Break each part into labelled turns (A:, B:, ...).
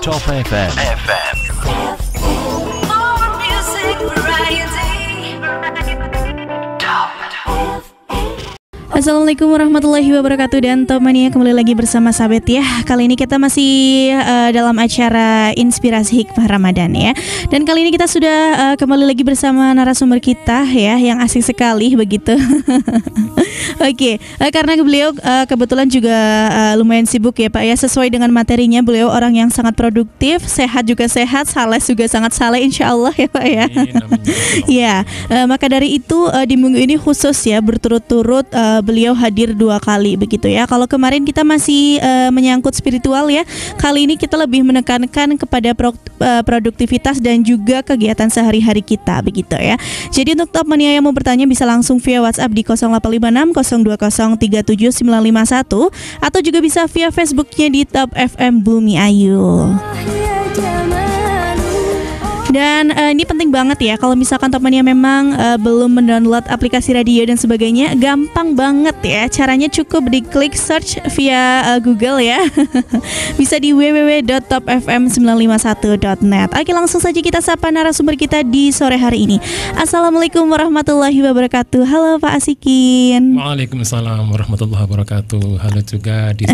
A: Top FM.
B: More music variety. Top.
C: Assalamualaikum warahmatullahi wabarakatuh. Dan Top Mania kembali lagi bersama Sabet ya. Kali ini kita masih dalam acara Inspirasi Hikmah Ramadan ya. Dan kali ini kita sudah kembali lagi bersama narasumber kita ya, yang asik sekali begitu. Oke, karena beliau kebetulan juga lumayan sibuk ya Pak ya. Sesuai dengan materinya, beliau orang yang sangat produktif, sehat juga sehat, saleh juga sangat saleh insya Allah ya Pak ya. Ya, maka dari itu di minggu ini khusus ya, berturut-turut beliau hadir 2 kali begitu ya. Kalau kemarin kita masih menyangkut spiritual ya, kali ini kita lebih menekankan kepada produktivitas dan juga kegiatan sehari-hari kita begitu ya. Jadi untuk Top Mania yang mau bertanya bisa langsung via WhatsApp di 0856 020 37951 atau juga bisa via Facebooknya di Top FM Bumi Ayu. Dan ini penting banget ya, kalau misalkan Top Mania memang belum mendownload aplikasi radio dan sebagainya, gampang banget ya. Caranya cukup diklik search via Google ya. Bisa di www.topfm951.net. Oke, langsung saja kita sapa narasumber kita di sore hari ini. Assalamualaikum warahmatullahi wabarakatuh. Halo Pak Asikin.
D: Waalaikumsalam warahmatullahi wabarakatuh. Halo juga di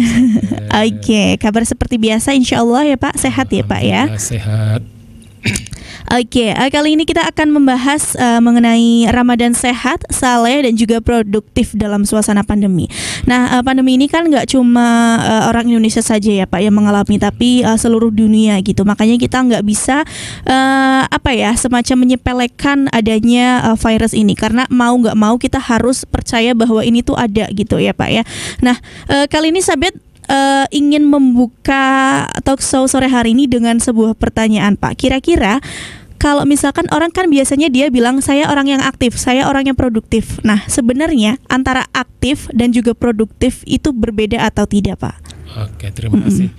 C: Oke, kabar seperti biasa insya Allah ya Pak. Sehat ya Pak ya.
D: Sehat.
C: Oke, kali ini kita akan membahas mengenai Ramadan sehat, saleh dan juga produktif dalam suasana pandemi. Nah, pandemi ini kan nggak cuma orang Indonesia saja ya Pak yang mengalami, tapi seluruh dunia gitu. Makanya kita nggak bisa semacam menyepelekan adanya virus ini, karena mau nggak mau kita harus percaya bahwa ini tuh ada gitu ya Pak ya. Nah, kali ini Sabet ingin membuka talkshow sore hari ini dengan sebuah pertanyaan Pak. Kira-kira kalau misalkan orang kan biasanya dia bilang saya orang yang aktif, saya orang yang produktif. Nah, sebenarnya antara aktif dan juga produktif itu berbeda atau tidak Pak?
D: Oke, terima kasih.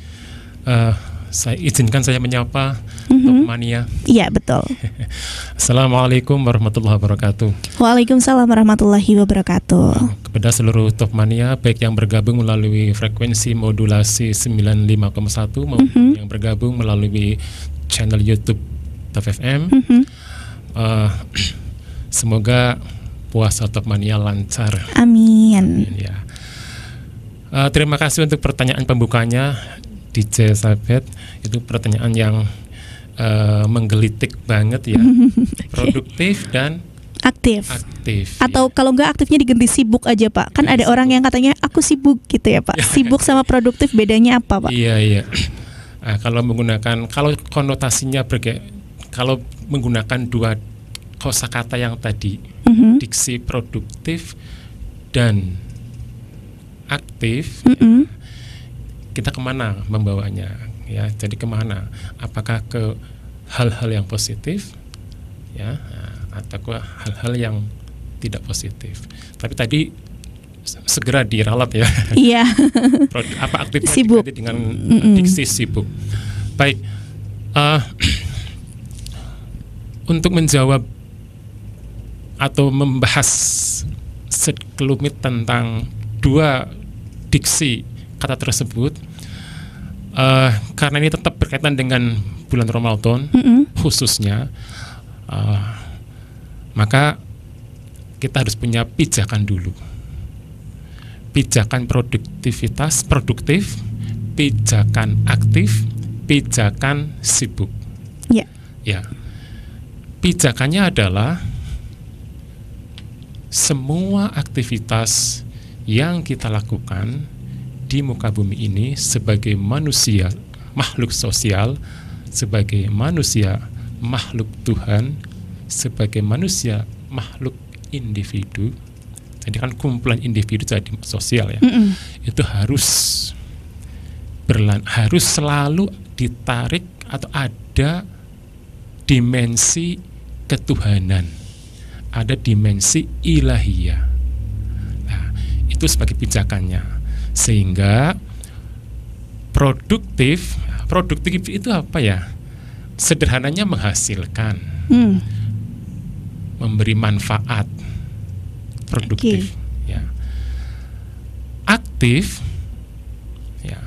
D: Saya menyapa Top Mania.
C: Iya, betul.
D: Assalamualaikum warahmatullahi wabarakatuh.
C: Waalaikumsalam warahmatullahi wabarakatuh.
D: Kepada seluruh Top Mania, baik yang bergabung melalui frekuensi modulasi 95,1 maupun yang bergabung melalui channel YouTube Top FM. Semoga puasa Top Mania lancar.
C: Amin.
D: Ya. Terima kasih untuk pertanyaan pembukanya DJ Sabet. Itu pertanyaan yang menggelitik banget ya. Produktif dan
C: aktif. Atau
D: ya.
C: kalau enggak aktifnya diganti sibuk aja Pak. Kan ada orang yang katanya aku sibuk gitu ya Pak. Sibuk sama produktif bedanya apa Pak?
D: Iya. Kalau konotasinya kalau menggunakan 2 kosakata yang tadi, diksi produktif dan aktif, kita kemana membawanya? Ya, jadi kemana? Apakah ke hal-hal yang positif, ya, atau ke hal-hal yang tidak positif? Tapi tadi segera diralat ya.
C: Iya.
D: Apa aktif
C: sibuk
D: dengan diksi sibuk? Baik. Untuk menjawab atau membahas sekelumit tentang 2 diksi kata tersebut, karena ini tetap berkaitan dengan bulan Ramadan khususnya, maka kita harus punya pijakan dulu. Pijakan produktif, pijakan aktif, pijakan sibuk. Ya. Pijakannya adalah semua aktivitas yang kita lakukan di muka bumi ini sebagai manusia, makhluk sosial, sebagai manusia, makhluk Tuhan, sebagai manusia, makhluk individu. Jadi kan kumpulan individu jadi sosial ya. Itu harus selalu ditarik atau ada dimensi ketuhanan, ada dimensi ilahiyah. Nah, itu sebagai pijakannya. Sehingga produktif itu apa ya? Sederhananya menghasilkan, memberi manfaat, produktif. Ya. Aktif, ya,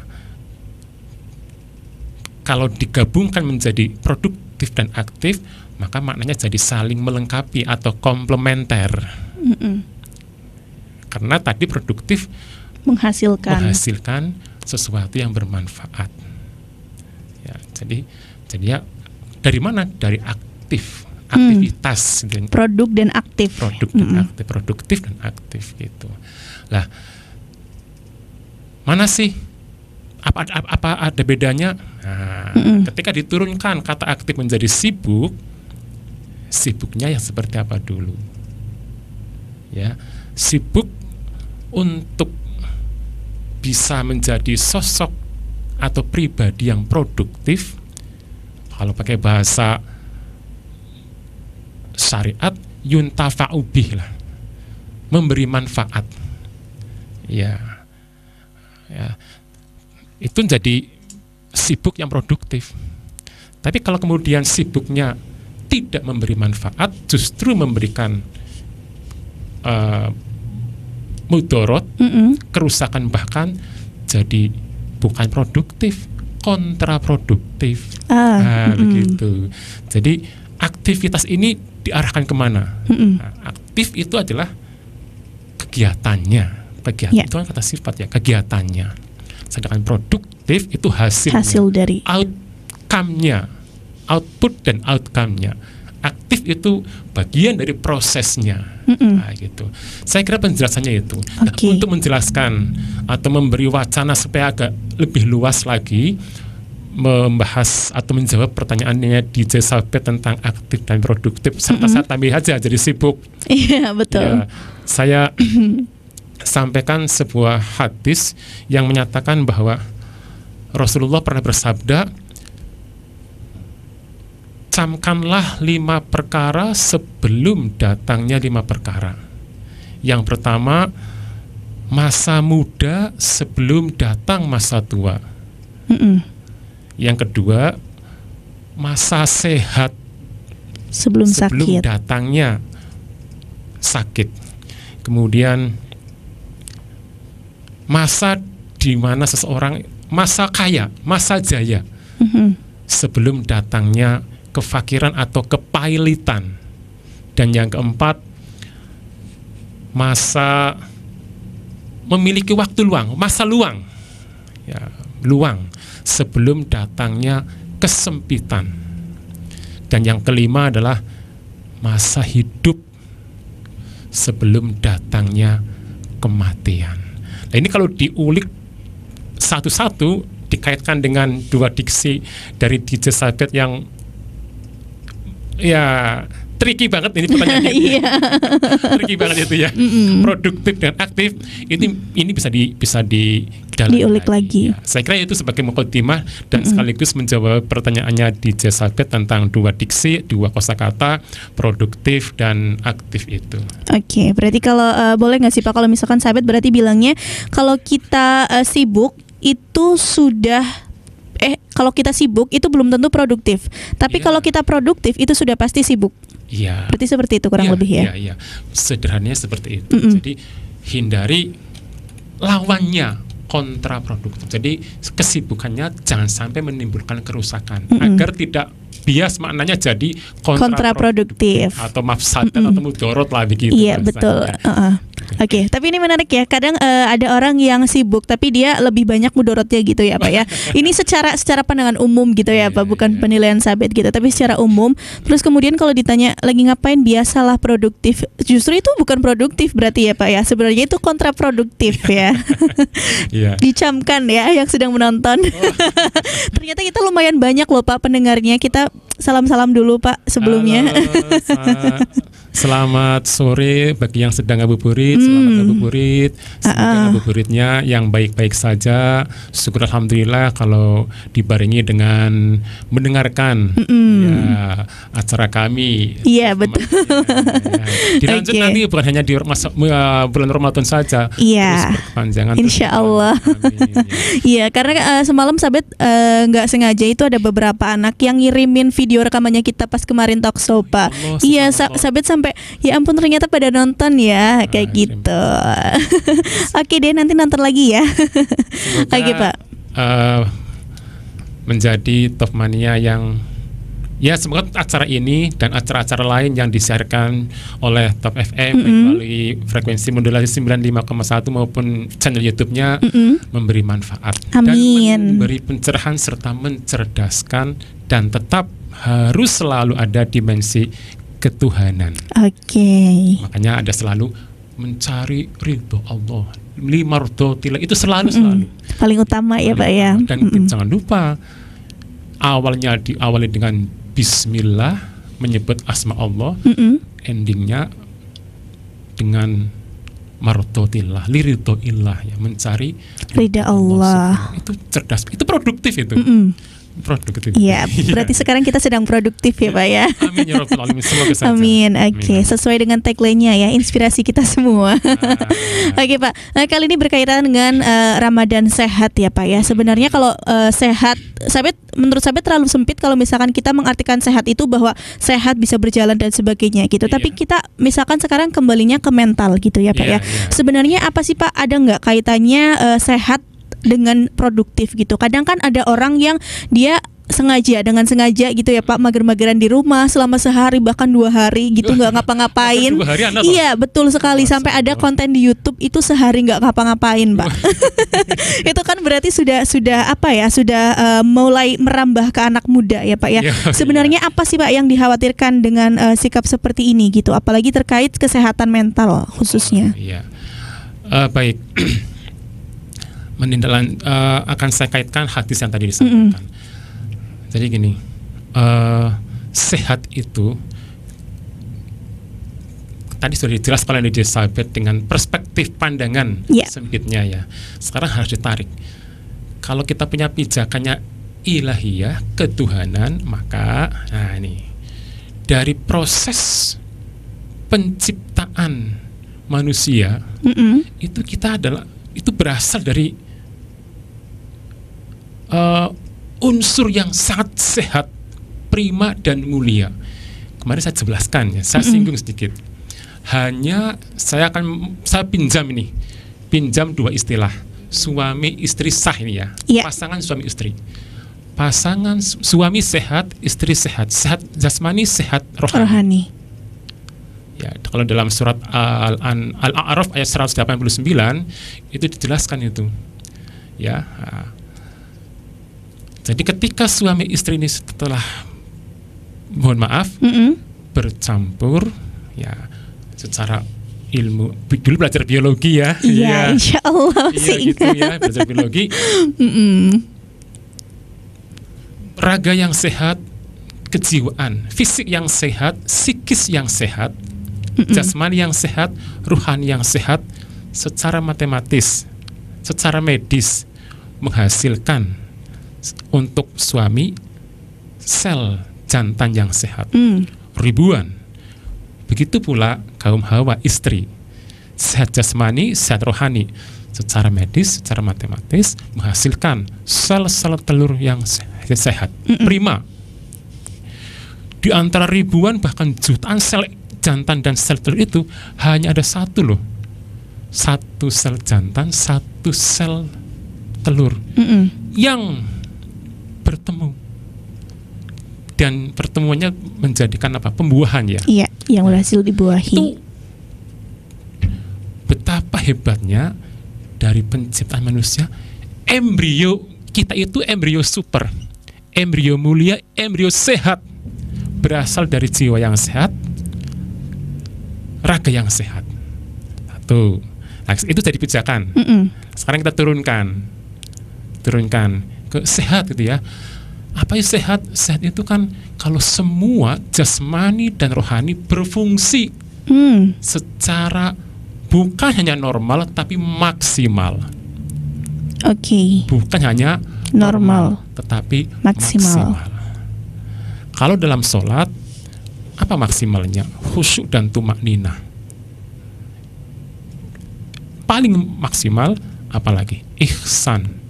D: kalau digabungkan menjadi produktif dan aktif, maka maknanya jadi saling melengkapi atau komplementer. Karena tadi produktif menghasilkan sesuatu yang bermanfaat. Ya, jadi ya dari mana? Dari aktivitas,
C: produk dan aktif.
D: Produktif dan aktif gitu. Lah, mana sih? Apa ada bedanya? Nah, ketika diturunkan kata aktif menjadi sibuk, sibuknya yang seperti apa dulu? Ya, sibuk untuk bisa menjadi sosok atau pribadi yang produktif. Kalau pakai bahasa syariat, yuntafa'u bih lah, memberi manfaat. Ya, itu jadi sibuk yang produktif. Tapi kalau kemudian sibuknya tidak memberi manfaat, justru memberikan mudorot, kerusakan, bahkan jadi bukan produktif, kontraproduktif. Begitu. Jadi aktivitas ini diarahkan kemana? Nah, aktif itu adalah kegiatannya. Kegiatan itu kan kata sifat ya, kegiatannya. Sedangkan produktif itu hasil
C: dari
D: outcome-nya, output dan outcome-nya. Aktif itu bagian dari prosesnya. Nah, gitu. Saya kira penjelasannya itu. Nah, untuk menjelaskan atau memberi wacana supaya agak lebih luas lagi membahas atau menjawab pertanyaannya DJ Sabet tentang aktif dan produktif, serta saya tambah aja jadi sibuk.
C: Iya, betul.
D: Ya, saya sampaikan sebuah hadis yang menyatakan bahwa Rasulullah pernah bersabda, camkanlah 5 perkara sebelum datangnya 5 perkara. Yang pertama, masa muda sebelum datang masa tua. Yang kedua, masa sehat sebelum datangnya sakit. Kemudian masa di mana seseorang masa kaya, masa jaya sebelum datangnya kefakiran atau kepailitan. Dan yang keempat, masa memiliki waktu luang, masa luang, ya, luang sebelum datangnya kesempitan. Dan yang kelima adalah masa hidup sebelum datangnya kematian. Nah, ini kalau diulik satu-satu dikaitkan dengan 2 diksi dari DJ Sabet yang ya tricky banget ini pertanyaannya. Tricky banget itu ya. Produktif dan aktif ini bisa diulik lagi. Ya, saya kira itu sebagai mukadimah dan sekaligus menjawab pertanyaannya DJ Sabet tentang 2 diksi, 2 kosakata produktif dan aktif itu.
C: Oke, berarti kalau boleh nggak sih Pak, kalau misalkan Sabet berarti bilangnya kalau kita sibuk itu sudah kalau kita sibuk itu belum tentu produktif. Tapi kalau kita produktif itu sudah pasti sibuk.
D: Iya.
C: Berarti seperti itu kurang lebih ya.
D: Iya. Sederhananya seperti itu. Jadi hindari lawannya, kontraproduktif. Jadi kesibukannya jangan sampai menimbulkan kerusakan agar tidak bias maknanya jadi kontraproduktif atau mafsadat atau mudorot lah begitu.
C: Iya, betul. Oke, tapi ini menarik ya. Kadang ada orang yang sibuk tapi dia lebih banyak mudorotnya gitu ya Pak ya. Ini secara pandangan umum gitu ya Pak, bukan penilaian Sabet gitu, tapi secara umum. Terus kemudian kalau ditanya lagi ngapain, biasalah produktif. Justru itu bukan produktif berarti ya Pak ya. Sebenarnya itu kontraproduktif ya. Dicamkan ya yang sedang menonton. Ternyata kita lumayan banyak loh Pak pendengarnya. Kita salam-salam dulu Pak sebelumnya.
D: Selamat sore bagi yang sedang ngabuburit. Selamat ngabuburit. Semoga ngabuburitnya yang baik-baik saja. Syukur alhamdulillah kalau dibarengi dengan mendengarkan ya, acara kami.
C: Iya betul.
D: Dilanjut nanti bukan hanya di bulan Ramadan saja.
C: Iya.
D: Terus berkepanjangan.
C: Insya Allah. Iya, karena semalam Sabet nggak sengaja itu ada beberapa anak yang ngirimin video rekamannya kita pas kemarin talk show Pak. Iya, Sabet sampai ya ampun ternyata pada nonton ya kayak gitu. Oke deh, nanti nonton lagi ya. Oke Pak.
D: menjadi Top Mania yang ya semoga acara ini dan acara-acara lain yang disiarkan oleh Top FM melalui frekuensi modulasi 95,1 maupun channel YouTube-nya memberi manfaat dan memberi pencerahan serta mencerdaskan dan tetap harus selalu ada dimensi ketuhanan. Makanya ada selalu mencari ridho Allah, limardotillah, itu selalu
C: paling utama ya Pak ya.
D: Dan jangan lupa awalnya diawali dengan Bismillah, menyebut asma Allah, endingnya dengan mardotillah, liridhoillah, ya, mencari
C: ridha Allah.
D: Itu cerdas, itu produktif itu. Produktif.
C: Iya, berarti sekarang kita sedang produktif ya Pak ya.
D: Amin ya rabbal alamin, semoga saja.
C: Amin. Oke, sesuai dengan tagline-nya ya, inspirasi kita semua. Oke Pak, nah, kali ini berkaitan dengan Ramadan sehat ya Pak ya. Sebenarnya kalau sehat, menurut saya terlalu sempit kalau misalkan kita mengartikan sehat itu bahwa sehat bisa berjalan dan sebagainya gitu. Tapi kita misalkan sekarang kembalinya ke mental gitu ya Pak ya. Sebenarnya apa sih Pak, ada nggak kaitannya sehat dengan produktif gitu? Kadang kan ada orang yang dia dengan sengaja gitu ya Pak, mager-mageran di rumah selama sehari bahkan 2 hari gitu nggak ngapa-ngapain. Iya betul sekali, sampai ada konten di YouTube itu sehari nggak ngapa-ngapain Pak. Itu kan berarti sudah apa ya, sudah mulai merambah ke anak muda ya Pak ya. Sebenarnya apa sih Pak yang dikhawatirkan dengan sikap seperti ini gitu, apalagi terkait kesehatan mental khususnya?
D: Baik. Akan saya kaitkan hadis yang tadi disampaikan. Jadi gini, sehat itu tadi sudah dijelaskan oleh Elizabeth dengan perspektif pandangan sempitnya ya. Sekarang harus ditarik. Kalau kita punya pijakannya ilahiyah, ketuhanan, maka nah ini dari proses penciptaan manusia itu kita itu berasal dari unsur yang sangat sehat, prima dan mulia. Kemarin saya jelaskan ya, saya singgung sedikit. Hanya saya pinjam 2 istilah, suami istri sah ini ya. Pasangan suami istri. Pasangan suami sehat, istri sehat, sehat jasmani, sehat rohani. Ya, kalau dalam surat Al-A'raf ayat 189 itu dijelaskan itu. Ya. Jadi ketika suami istri ini setelah bercampur ya secara ilmu, dulu belajar biologi ya.
C: Iya, insya Allah
D: gitu ya, belajar biologi. Raga yang sehat, kejiwaan, fisik yang sehat, psikis yang sehat, jasmani yang sehat, ruhani yang sehat, secara matematis, secara medis menghasilkan untuk suami sel jantan yang sehat ribuan. Begitu pula kaum Hawa istri, sehat jasmani, sehat rohani, secara medis, secara matematis menghasilkan sel-sel telur yang sehat, prima. Di antara ribuan bahkan jutaan sel jantan dan sel telur itu hanya ada satu loh, satu sel jantan, satu sel telur yang bertemu dan pertemuannya menjadikan apa, pembuahan ya.
C: Iya, yang berhasil dibuahi.
D: Itu betapa hebatnya dari penciptaan manusia. Embrio kita itu embrio super, embrio mulia, embrio sehat, berasal dari jiwa yang sehat, raga yang sehat. Satu. Nah, itu jadi pijakan. Sekarang kita turunkan ke sehat gitu ya. Apa itu sehat? Sehat itu kan kalau semua jasmani dan rohani berfungsi secara bukan hanya normal tapi maksimal. Bukan hanya normal tetapi maksimal. Kalau dalam sholat apa maksimalnya? Khusyuk dan tumakninah. Paling maksimal apalagi? Ihsan.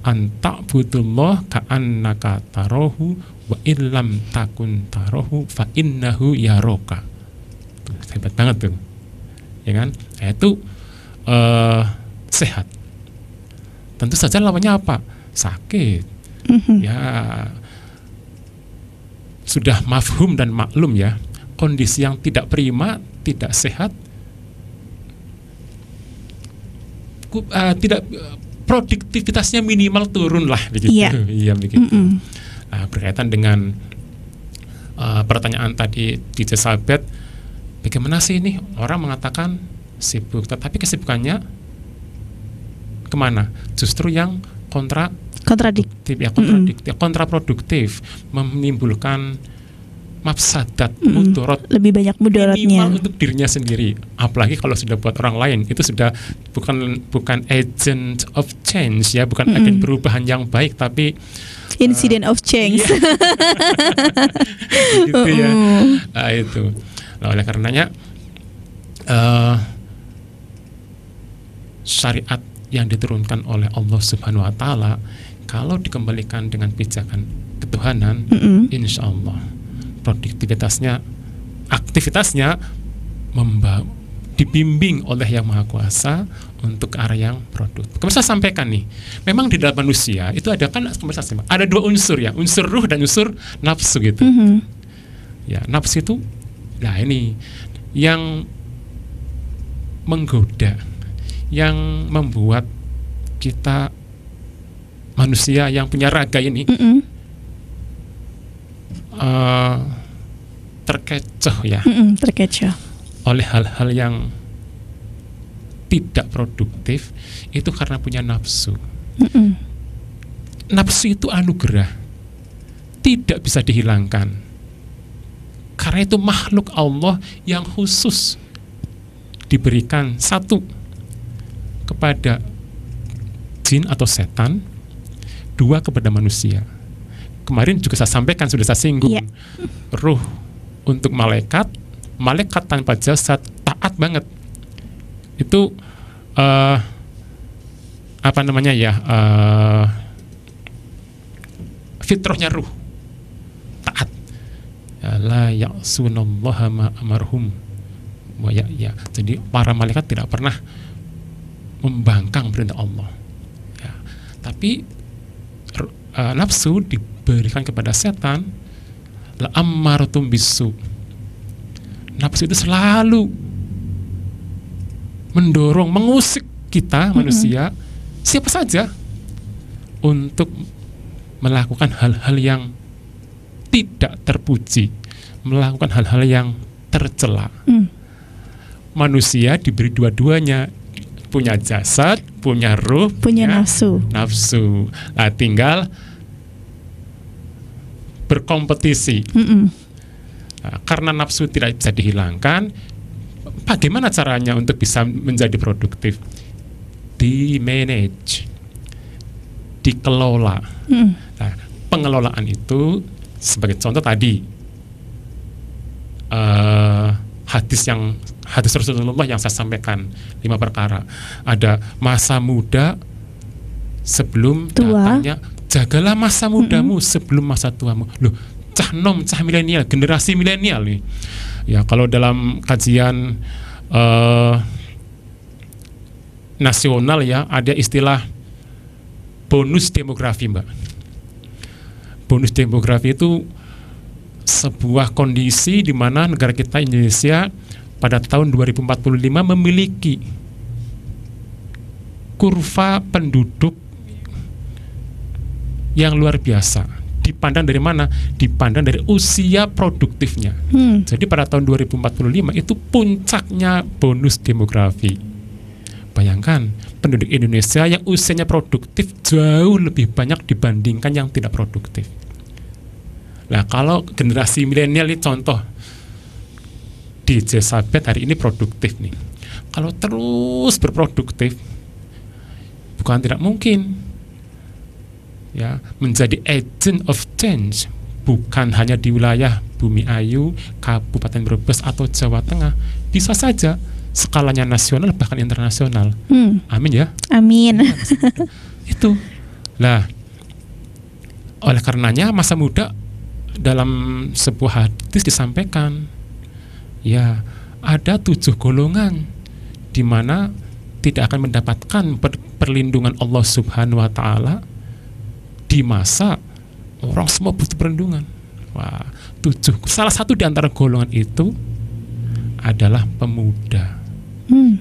D: Anta budullah ka'annaka tarohu wa illam takun tarohu fa innahu yaroka. Hebat banget tuh, ya kan? Itu sehat. Tentu saja lawannya apa? Sakit. Ya, sudah mafhum dan maklum ya, kondisi yang tidak prima, tidak sehat, tidak produktivitasnya minimal turun lah begitu. Iya begitu. Nah, berkaitan dengan pertanyaan tadi di Jezabet, bagaimana sih ini orang mengatakan sibuk, tetapi kesibukannya kemana? Justru yang kontradiktif, kontraproduktif, menimbulkan mafsadat, mudarat,
C: lebih banyak mudaratnya
D: minimal untuk dirinya sendiri. Apalagi kalau sudah buat orang lain, itu sudah bukan agent of change ya, bukan agen perubahan yang baik, tapi
C: incident of change.
D: Gitu ya. Nah, itu. Nah, oleh karenanya syariat yang diturunkan oleh Allah Subhanahu wa taala kalau dikembalikan dengan pijakan ketuhanan, insya Allah produktivitasnya, aktivitasnya dibimbing oleh Yang Maha Kuasa untuk ke arah yang produktif. Kemarin saya sampaikan nih, memang di dalam manusia itu ada dua unsur ya, unsur ruh dan unsur nafsu gitu. Ya, nafsu itu, nah ini yang menggoda, yang membuat kita manusia yang punya raga ini terkecoh ya,
C: terkecoh
D: oleh hal-hal yang tidak produktif, itu karena punya nafsu. Nafsu itu anugerah, tidak bisa dihilangkan, karena itu makhluk Allah yang khusus diberikan, satu kepada jin atau setan, dua kepada manusia. Kemarin juga saya sampaikan, sudah saya singgung, ruh untuk malaikat tanpa jasad, taat banget. Itu apa namanya ya, fitrahnya ruh, taat. La ya'sunallaha ma amarhum wa ya. Jadi para malaikat tidak pernah membangkang perintah Allah ya. Tapi nafsu diberikan kepada setan, la ammaratum bisu. Nafsu itu selalu mendorong, mengusik kita manusia, siapa saja, untuk melakukan hal-hal yang tidak terpuji, melakukan hal-hal yang tercela. Manusia diberi dua-duanya, punya jasad, punya ruh,
C: punya nafsu.
D: Nah, tinggal berkompetisi. Nah, karena nafsu tidak bisa dihilangkan, bagaimana caranya untuk bisa menjadi produktif? Di-manage, dikelola. Nah, pengelolaan itu sebagai contoh tadi hadis Rasulullah yang saya sampaikan, 5 perkara. Ada masa muda sebelum datangnya, jagalah masa mudamu sebelum masa tuamu. Loh, cah milenial, generasi milenial nih. Ya, kalau dalam kajian nasional ya, ada istilah bonus demografi, Mbak. Bonus demografi itu sebuah kondisi di mana negara kita Indonesia pada tahun 2045 memiliki kurva penduduk yang luar biasa. Dipandang dari mana? Dipandang dari usia produktifnya. Jadi pada tahun 2045 itu puncaknya bonus demografi. Bayangkan, penduduk Indonesia yang usianya produktif jauh lebih banyak dibandingkan yang tidak produktif. Nah, kalau generasi milenial ini contoh, di Jezabet hari ini produktif nih. Kalau terus berproduktif, bukan tidak mungkin ya menjadi agent of change, bukan hanya di wilayah Bumi Ayu, Kabupaten Brebes atau Jawa Tengah, bisa saja skalanya nasional bahkan internasional. Amin ya.
C: Amin.
D: Itu. Nah, oleh karenanya masa muda dalam sebuah hadis disampaikan, ya ada 7 golongan di mana tidak akan mendapatkan perlindungan Allah Subhanahu wa taala di masa orang semua butuh perlindungan. Wah, 7. Salah satu di antara golongan itu adalah pemuda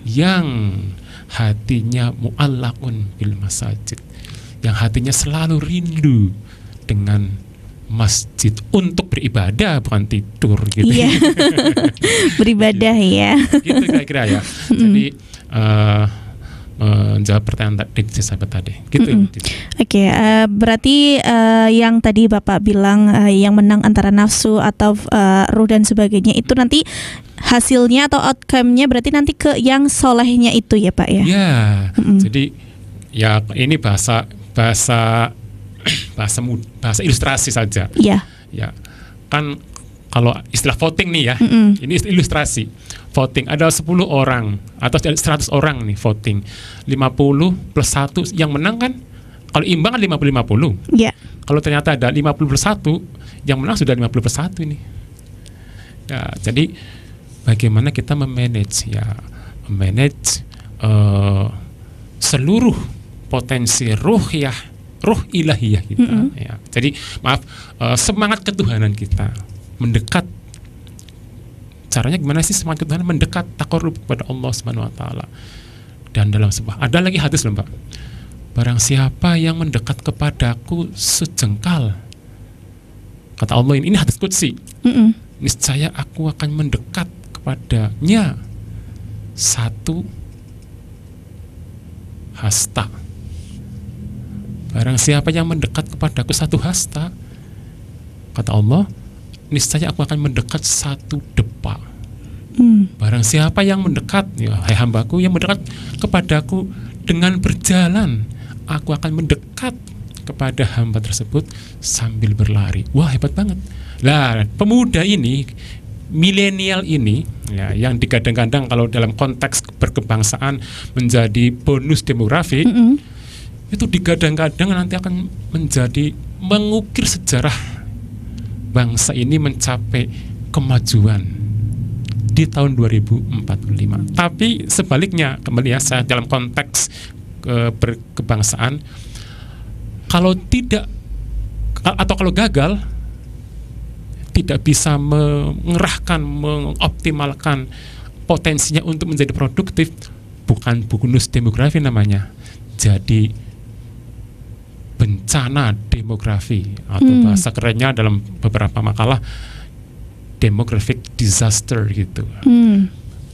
D: yang hatinya mu'allaqun bil masajid, yang hatinya selalu rindu dengan masjid untuk beribadah, bukan tidur gitu.
C: Iya. Beribadah ya.
D: Gitu kira-kira ya. Jadi menjawab pertanyaan tadi sahabat tadi. Gitu.
C: Oke, berarti yang tadi Bapak bilang yang menang antara nafsu atau ruh dan sebagainya itu nanti hasilnya atau outcome-nya berarti nanti ke yang solehnya itu ya Pak ya?
D: Ya, jadi ya ini bahasa ilustrasi saja.
C: Iya.
D: Ya, kan kalau istilah voting nih ya, ini ilustrasi. Voting ada 10 orang atau 100 orang nih voting. 50 plus 1 yang menang kan? Kalau imbang kan 50-50.
C: Iya.
D: Kalau ternyata ada 50 plus 1, yang menang sudah 50 plus 1 ini. Ya, jadi bagaimana kita memanage seluruh potensi ruh ilahiyah kita. Ya. Jadi semangat ketuhanan kita mendekat. Caranya gimana sih semangat ketuhanan mendekat, taqarrub kepada Allah Subhanahu wa taala. Dan dalam sebuah ada lagi hadis loh Mbak. Barang siapa yang mendekat kepadaku sejengkal, kata Allah ini hadis qudsi. Niscaya aku akan mendekat kepadanya 1 hasta. Barang siapa yang mendekat kepadaku 1 hasta, kata Allah, niscaya aku akan mendekat 1 depa. Barang siapa yang mendekat, ya, hai hambaku yang mendekat kepadaku dengan berjalan, aku akan mendekat kepada hamba tersebut sambil berlari. Wah, hebat banget. Lah, pemuda ini, milenial ini, ya, yang digadang-gadang kalau dalam konteks berkebangsaan menjadi bonus demografi, itu digadang-gadang nanti akan menjadi mengukir sejarah bangsa ini mencapai kemajuan di tahun 2045. Tapi sebaliknya, kembali ya, saya dalam konteks berkebangsaan, kalau tidak atau kalau gagal tidak bisa mengerahkan, mengoptimalkan potensinya untuk menjadi produktif, bukan bonus demografi namanya, jadi bencana demografi, atau bahasa kerennya dalam beberapa makalah demographic disaster gitu.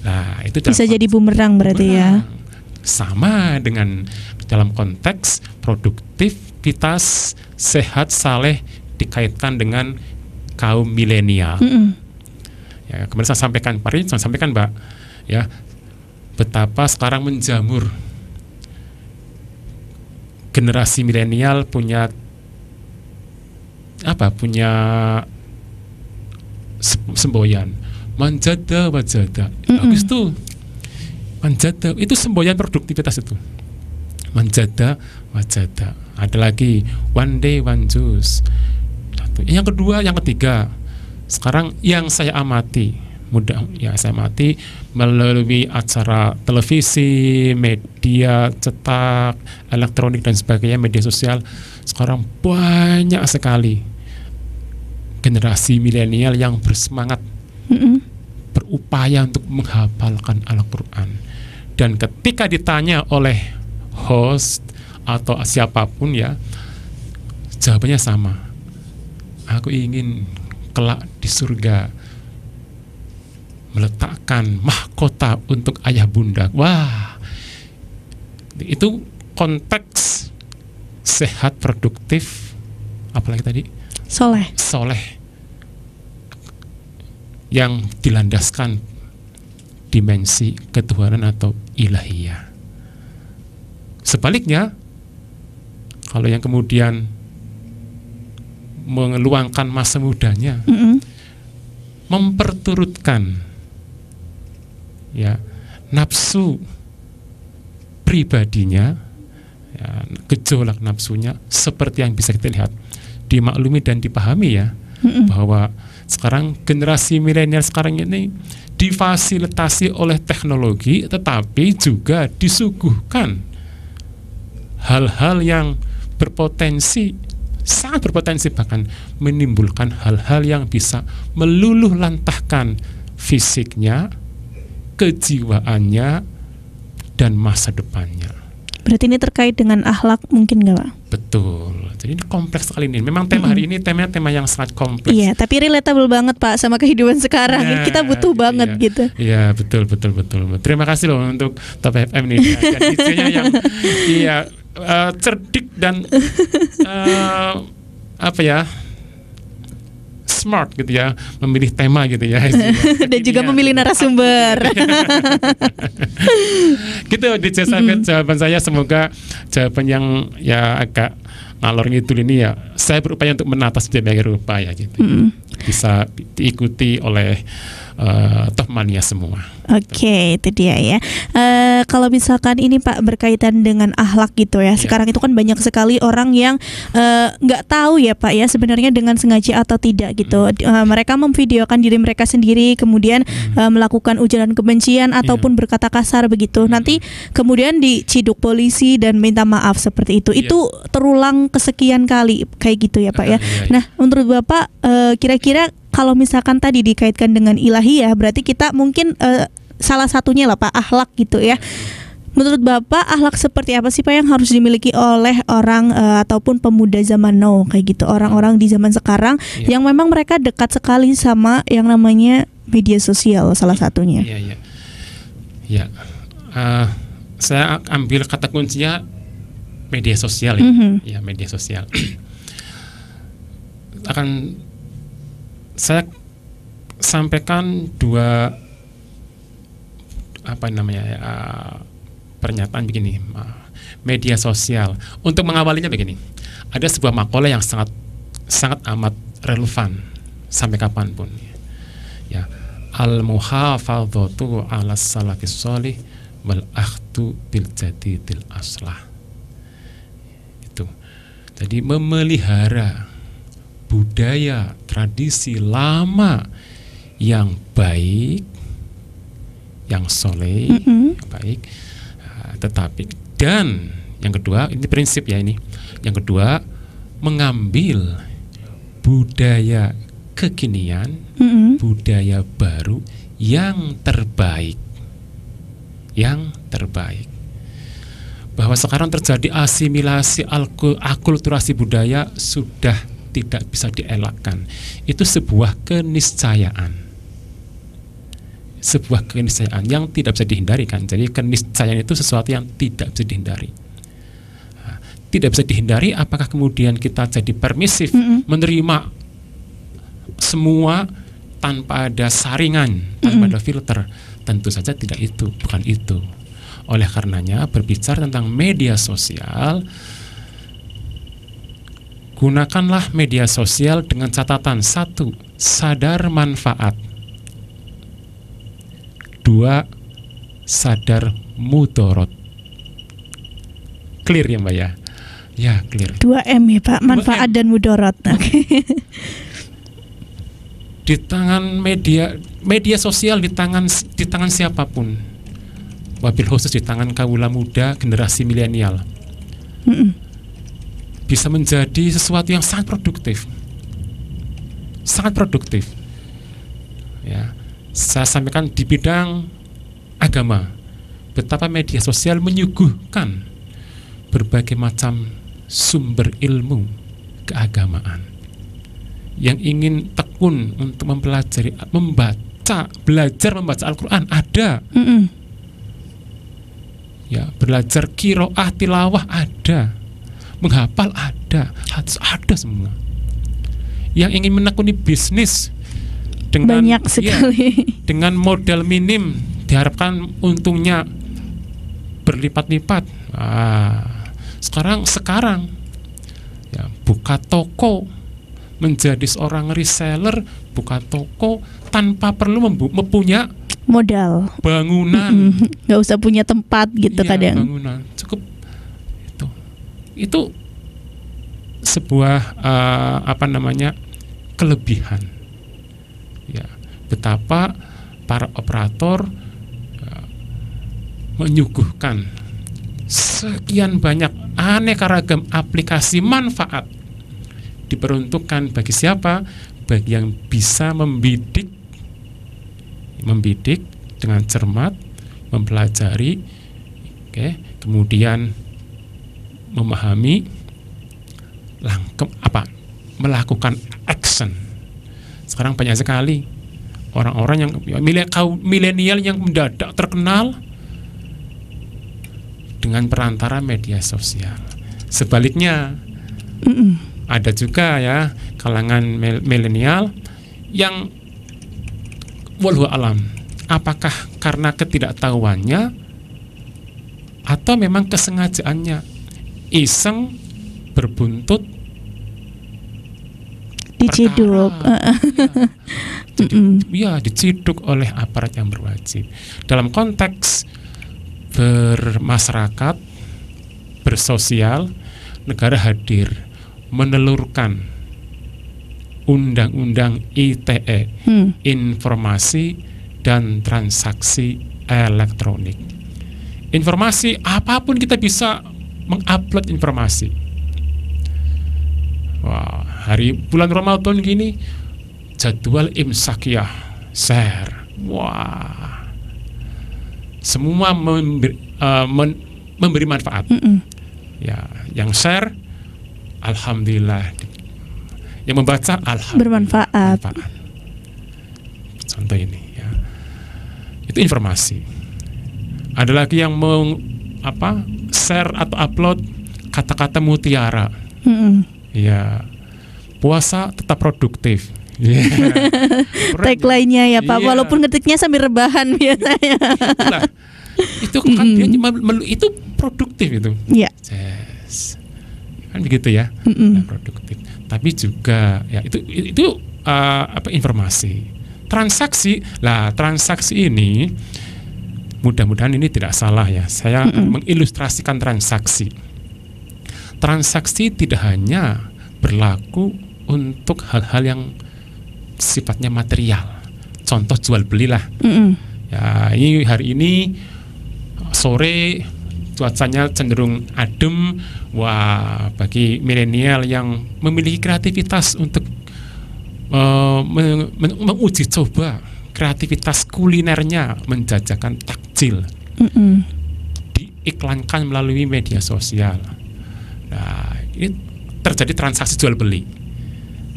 D: Nah, itu
C: bisa jadi bumerang berarti ya.
D: Sama dengan dalam konteks produktivitas sehat saleh dikaitkan dengan kaum milenial. Ya, kemarin saya sampaikan, Mbak, ya, betapa sekarang menjamur generasi milenial punya semboyan manjada wajada. Bagus tuh, manjada itu semboyan produktivitas itu, manjada wajada. Ada lagi one day one juice. Yang kedua, yang ketiga, sekarang yang saya amati melalui acara televisi, media cetak, elektronik dan sebagainya, media sosial, sekarang banyak sekali generasi milenial yang bersemangat, berupaya untuk menghafalkan Al-Quran. Dan ketika ditanya oleh host atau siapapun ya, jawabannya sama. Aku ingin kelak di surga meletakkan mahkota untuk ayah bunda. Wah, itu konteks sehat, produktif, apalagi tadi? Soleh, yang dilandaskan dimensi ketuhanan atau ilahiyah. Sebaliknya, kalau yang kemudian mengeluangkan masa mudanya, memperturutkan ya nafsu pribadinya, ya, gejolak nafsunya, seperti yang bisa kita lihat, dimaklumi dan dipahami ya, bahwa sekarang generasi milenial sekarang ini difasilitasi oleh teknologi, tetapi juga disuguhkan hal-hal yang berpotensi sangat berpotensi bahkan menimbulkan hal-hal yang bisa meluluh lantahkan fisiknya, kejiwaannya, dan masa depannya.
C: Berarti ini terkait dengan akhlak mungkin nggak Pak?
D: Betul. Jadi ini kompleks sekali ini. Memang tema hari ini tema yang sangat kompleks.
C: Iya, tapi relatable banget Pak sama kehidupan sekarang.
D: Ya,
C: Kita butuh banget
D: iya.
C: gitu.
D: Iya, betul. Terima kasih loh untuk Top FM ini. Dan DJ-nya yang cerdik dan smart gitu ya, memilih tema gitu ya.
C: Dan juga memilih narasumber.
D: Gitu DJ Sabet, jawaban saya, semoga jawaban yang ya agak ngalor ngidul ini ya saya berupaya untuk menata sedemikian rupa ya gitu. Bisa diikuti oleh Top Mania semua.
C: Oke, itu dia ya. Kalau misalkan ini Pak berkaitan dengan akhlak gitu ya. Sekarang itu kan banyak sekali orang yang nggak tahu ya Pak ya sebenarnya dengan sengaja atau tidak gitu. Mereka memvideokan diri mereka sendiri, kemudian melakukan ujaran kebencian ataupun berkata kasar begitu. Nanti kemudian diciduk polisi dan minta maaf seperti itu. Itu terulang kesekian kali kayak gitu ya Pak ya. Nah, menurut Bapak kira-kira kalau misalkan tadi dikaitkan dengan ilahiyah, berarti kita mungkin salah satunya lah Pak, akhlak gitu ya. Menurut Bapak, akhlak seperti apa sih Pak yang harus dimiliki oleh orang ataupun pemuda zaman now kayak gitu, orang-orang di zaman sekarang yang memang mereka dekat sekali sama yang namanya media sosial salah satunya.
D: Iya. Saya ambil kata kuncinya media sosial ya. Ya, media sosial. Akan saya sampaikan dua pernyataan begini. Media sosial, untuk mengawalinya begini, ada sebuah makalah yang sangat amat relevan sampai kapanpun ya. Al-muhafadzatu 'ala salafis shalih wal akhdu bil jadidil aslah. Itu jadi memelihara budaya, tradisi lama yang baik, yang soleh, baik. Tetapi dan yang kedua, ini prinsip ya ini. Yang kedua, mengambil budaya kekinian, budaya baru yang terbaik, bahwa sekarang terjadi asimilasi akulturasi budaya sudah tidak bisa dielakkan. Itu sebuah keniscayaan yang tidak bisa dihindari kan. Jadi keniscayaan itu sesuatu yang tidak bisa dihindari. Tidak bisa dihindari. Apakah kemudian kita jadi permisif menerima semua tanpa ada saringan, tanpa ada filter? Tentu saja tidak, bukan itu. Oleh karenanya berbicara tentang media sosial, gunakanlah media sosial dengan catatan: 1. Sadar manfaat, 2. Sadar mudorot. Clear ya Mbak ya? Ya, clear.
C: 2M ya Pak, manfaat 2M dan mudorot.
D: Di tangan media sosial, di tangan siapapun, wabil khusus di tangan kaula muda generasi milenial, bisa menjadi sesuatu yang sangat produktif. Ya, saya sampaikan di bidang agama, betapa media sosial menyuguhkan berbagai macam sumber ilmu keagamaan. Yang ingin tekun untuk mempelajari, belajar membaca Al-Quran ada. Ya, belajar qiraah, tilawah ada. Menghafal ada, ada semua. Yang ingin menekuni bisnis dengan
C: banyak sekali,
D: dengan modal minim diharapkan untungnya berlipat-lipat. Sekarang ya, buka toko, menjadi seorang reseller, buka toko tanpa perlu mempunyai
C: modal,
D: bangunan,
C: nggak usah punya tempat gitu. Kadang
D: bangunan cukup. Itu sebuah kelebihan ya, betapa para operator menyuguhkan sekian banyak aneka ragam aplikasi manfaat diperuntukkan bagi siapa? Bagi yang bisa membidik dengan cermat, mempelajari, kemudian memahami, melakukan action. Sekarang banyak sekali orang-orang yang kaum milenial yang mendadak terkenal dengan perantara media sosial. Sebaliknya, ada juga ya kalangan milenial yang wallahu alam, apakah karena ketidaktahuannya atau memang kesengajaannya iseng berbuntut
C: diciduk.
D: Diciduk oleh aparat yang berwajib. Dalam konteks bermasyarakat, bersosial, negara hadir menelurkan undang-undang ITE, informasi dan transaksi elektronik. Informasi apapun kita bisa mengupload informasi. Wah, hari bulan Ramadan gini jadwal imsakiyah share. Wah, semua memberi manfaat. Ya, yang share alhamdulillah, yang membaca alhamdulillah
C: bermanfaat.
D: Contoh ini ya, itu informasi. Ada lagi yang share atau upload kata-kata mutiara. Ya, puasa tetap produktif.
C: Tagline-nya ya Pak, walaupun ngetiknya sambil rebahan biasanya.
D: Itulah. Itu kan dia itu produktif itu.
C: Iya.
D: Yes. Kan begitu ya. Nah, produktif. Tapi juga ya itu informasi. Transaksi ini mudah-mudahan ini tidak salah ya. Saya mengilustrasikan transaksi. Transaksi tidak hanya berlaku untuk hal-hal yang sifatnya material. Contoh jual belilah. Ya, ini hari ini sore cuacanya cenderung adem. Wah, bagi milenial yang memiliki kreativitas untuk menguji coba kreativitas kulinernya, menjajakan takjil, diiklankan melalui media sosial. Nah, ini terjadi transaksi jual beli.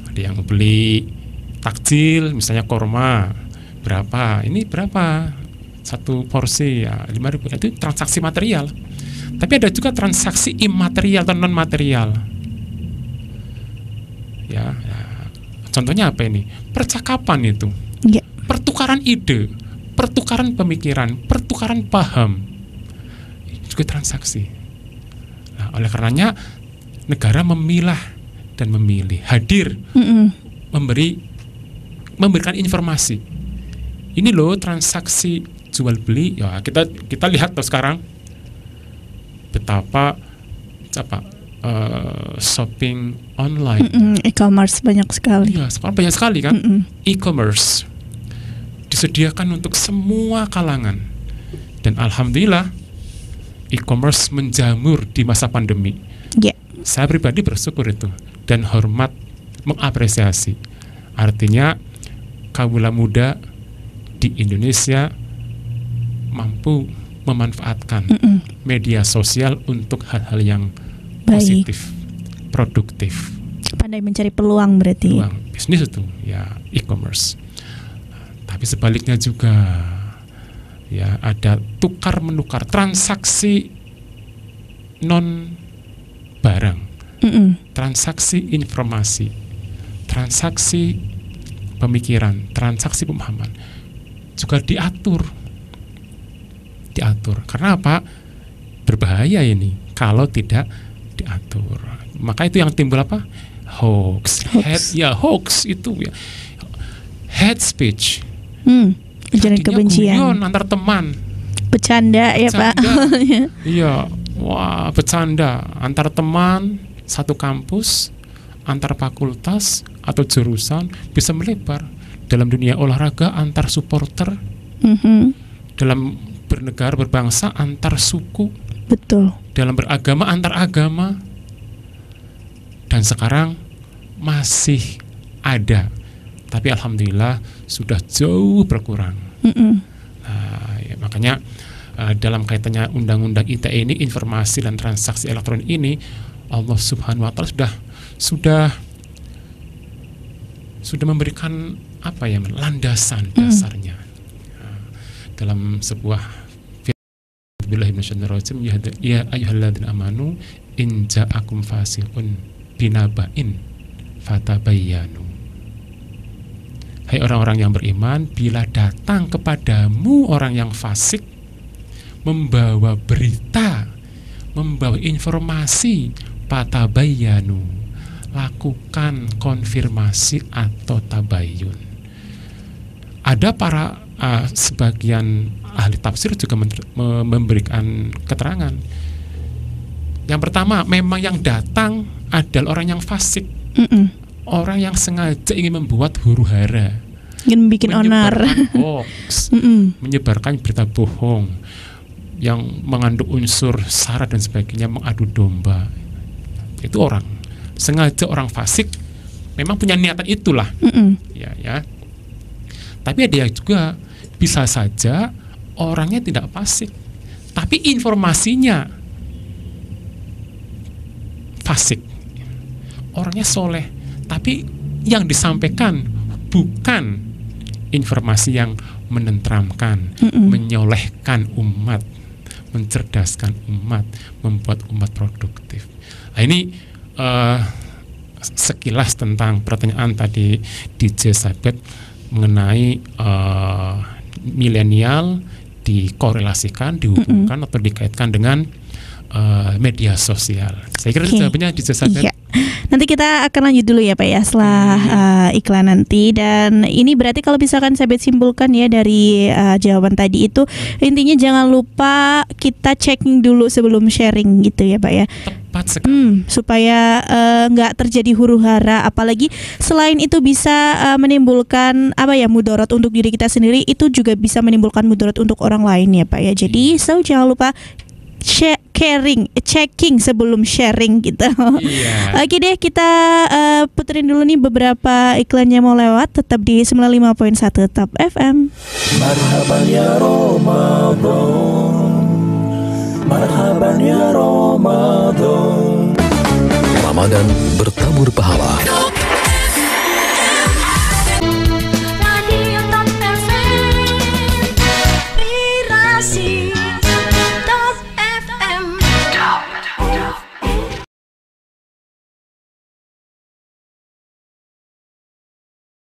D: Ada yang beli takjil, misalnya korma berapa? Ini berapa? Satu porsi ya 5.000. Itu transaksi material. Tapi ada juga transaksi imaterial atau non material. Ya, contohnya apa ini? Percakapan itu.
C: Ya.
D: Pertukaran ide, pertukaran pemikiran, pertukaran paham. Itu juga transaksi. Nah, oleh karenanya negara memilah dan memilih, hadir, memberikan informasi. Ini loh transaksi jual beli. Ya, kita lihat tuh sekarang betapa shopping online,
C: e-commerce banyak sekali.
D: Ya, sekarang banyak sekali kan. E-commerce disediakan untuk semua kalangan, dan alhamdulillah e-commerce menjamur di masa pandemi.
C: Yeah.
D: Saya pribadi bersyukur itu dan hormat, mengapresiasi. Artinya kaula muda di Indonesia mampu memanfaatkan media sosial untuk hal-hal yang positif, produktif.
C: Pandai mencari peluang berarti.
D: Peluang bisnis itu ya e-commerce. Tapi sebaliknya juga ya, ada tukar menukar, transaksi non barang, transaksi informasi, transaksi pemikiran, transaksi pemahaman juga diatur. Karena apa? Berbahaya ini kalau tidak diatur. Maka itu yang timbul apa? Hoax. Hoax itu ya. Hate speech.
C: Ujaran kebencian
D: antar teman.
C: Bercanda ya Pak.
D: Iya. Wah, bercanda antar teman satu kampus, antar fakultas atau jurusan, bisa melebar dalam dunia olahraga antar supporter, dalam bernegara berbangsa antar suku,
C: betul,
D: dalam beragama antar agama, dan sekarang masih ada, tapi alhamdulillah sudah jauh berkurang. Nah, ya, makanya dalam kaitannya undang-undang ITE ini, informasi dan transaksi elektronik ini, Allah Subhanahu wa taala sudah memberikan apa ya, landasan dasarnya. Nah, dalam sebuah Billahi minasyaitonir rajim, ya ayyuhalladzina amanu in ja'akum fasiqun binaba'in fatabayyanu. Hai orang-orang yang beriman, bila datang kepadamu orang yang fasik membawa berita, membawa informasi, fatabayyanu, lakukan konfirmasi atau tabayyun. Ada para sebagian ahli tafsir juga memberikan keterangan. Yang pertama, memang yang datang adalah orang yang fasik, orang yang sengaja ingin membuat huru-hara,
C: ingin bikin onar,
D: hoax, menyebarkan berita bohong yang mengandung unsur sara dan sebagainya, mengadu domba. Itu orang sengaja, orang fasik memang punya niatan itulah. Ya. Tapi ada juga bisa saja orangnya tidak fasik, tapi informasinya fasik. Orangnya soleh, tapi yang disampaikan bukan informasi yang menenteramkan, menyolehkan umat, mencerdaskan umat, membuat umat produktif. Nah, ini sekilas tentang pertanyaan tadi DJ Sabet mengenai milenial dikorelasikan, dihubungkan atau dikaitkan dengan media sosial. Saya kira jawabannya DJ Sabet.
C: Iya. Nanti kita akan lanjut dulu ya Pak ya, setelah iklan nanti. Dan ini berarti kalau misalkan Sabet simpulkan ya dari jawaban tadi itu, intinya jangan lupa kita checking dulu sebelum sharing gitu ya Pak ya.
D: Tepat sekali.
C: Supaya nggak terjadi huru-hara, apalagi selain itu bisa menimbulkan mudarat untuk diri kita sendiri, itu juga bisa menimbulkan mudarat untuk orang lain ya Pak ya. Jadi jangan lupa checking sebelum sharing gitu. Oke deh, kita puterin dulu nih beberapa iklannya mau lewat. Tetap di 95.1 Top FM.
A: Marhaban ya Ramadan, marhaban ya Ramadan.
E: Ramadan bertabur pahala.